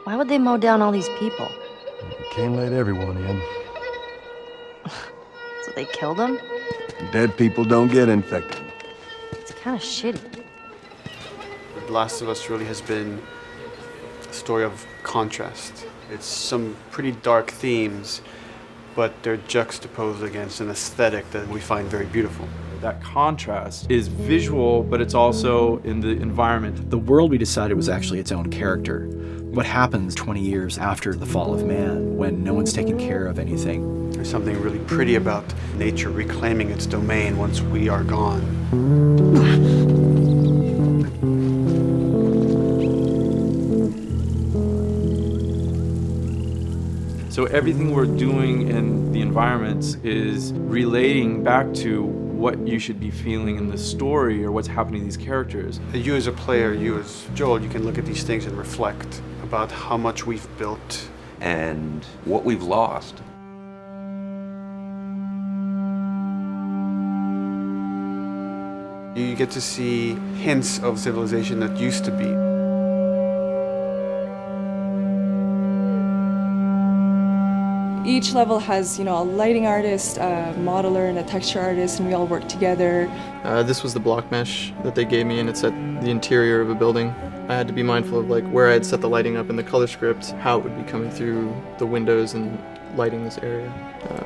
Why would they mow down all these people? You can't let everyone in. So they killed them? Dead people don't get infected. It's kind of shitty. The Last of Us really has been a story of contrast. It's some pretty dark themes, but they're juxtaposed against an aesthetic that we find very beautiful. That contrast is visual, but it's also in the environment. The world we decided was actually its own character. What happens 20 years after the fall of man when no one's taking care of anything? There's something really pretty about nature reclaiming its domain once we are gone. So everything we're doing in the environments is relating back to what you should be feeling in the story or what's happening to these characters. You as a player, you as Joel, you can look at these things and reflect about how much we've built and what we've lost. You get to see hints of civilization that used to be. Each level has, a lighting artist, a modeler, and a texture artist, and we all work together. This was the block mesh that they gave me, and it's at the interior of a building. I had to be mindful of where I had set the lighting up in the color script, how it would be coming through the windows and lighting this area,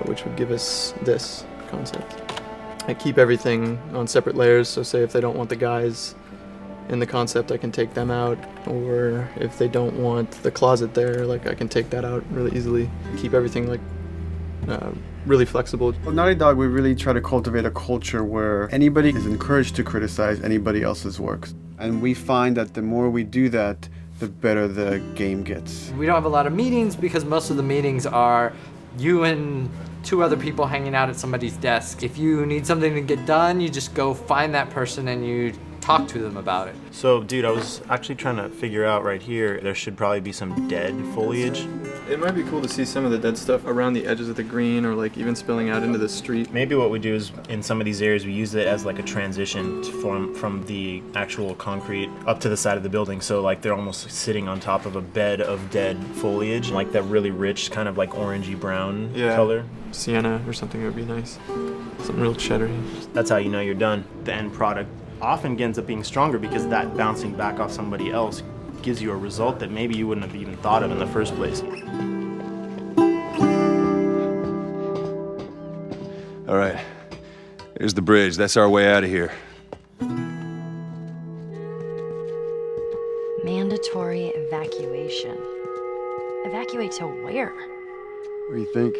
which would give us this concept. I keep everything on separate layers, so say if they don't want the guys in the concept, I can take them out, or if they don't want the closet there, I can take that out really easily. Keep everything really flexible. At Naughty Dog, we really try to cultivate a culture where anybody is encouraged to criticize anybody else's works. And we find that the more we do that, the better the game gets. We don't have a lot of meetings because most of the meetings are you and 2 other people hanging out at somebody's desk. If you need something to get done, you just go find that person and you talk to them about it. So, dude, I was actually trying to figure out right here, there should probably be some dead foliage. It might be cool to see some of the dead stuff around the edges of the green, or even spilling out into the street. Maybe what we do is, in some of these areas, we use it as a transition from the actual concrete up to the side of the building. So they're almost sitting on top of a bed of dead foliage, that really rich kind of orangey brown color. Sienna or something would be nice. Something real cheddary. That's how you know you're done. The end product often ends up being stronger because that bouncing back off somebody else gives you a result that maybe you wouldn't have even thought of in the first place. All right, here's the bridge. That's our way out of here. Mandatory evacuation. Evacuate to where? Where do you think?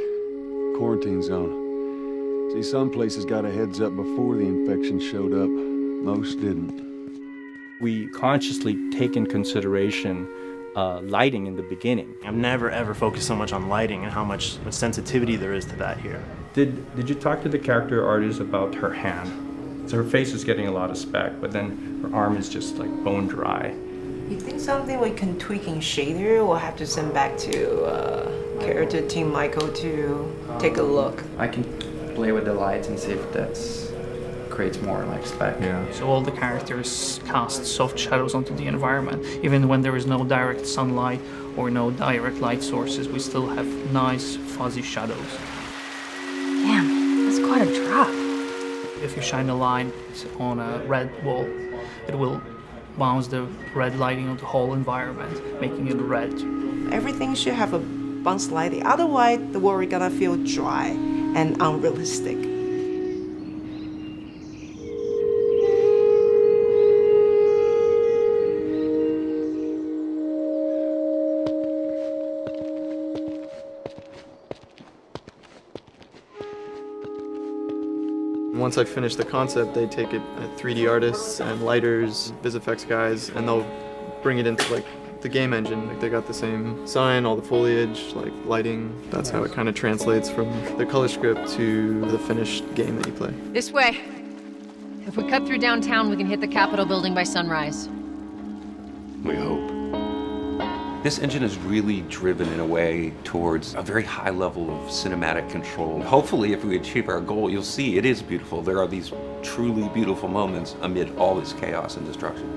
Quarantine zone. See, some places got a heads up before the infection showed up. Most didn't. We consciously take in consideration lighting in the beginning. I've never ever focused so much on lighting and how much sensitivity there is to that here. Did you talk to the character artist about her hand? So her face is getting a lot of speck, but then her arm is just bone dry. You think something we can tweak in shader? We'll have to send back to character team Michael to take a look. I can play with the lights and see if that's creates more spec. Yeah. So all the characters cast soft shadows onto the environment. Even when there is no direct sunlight or no direct light sources, we still have nice fuzzy shadows. Damn, that's quite a drop. If you shine a light on a red wall, it will bounce the red lighting of the whole environment, making it red. Everything should have a bounce lighting, otherwise the world is gonna feel dry and unrealistic. Once I finish the concept, they take it at 3D artists and lighters, VisFX guys, and they'll bring it into the game engine. They got the same sign, all the foliage, lighting. That's how it kind of translates from the color script to the finished game that you play. This way. If we cut through downtown, we can hit the Capitol building by sunrise. We hope. This engine is really driven in a way towards a very high level of cinematic control. Hopefully, if we achieve our goal, you'll see it is beautiful. There are these truly beautiful moments amid all this chaos and destruction.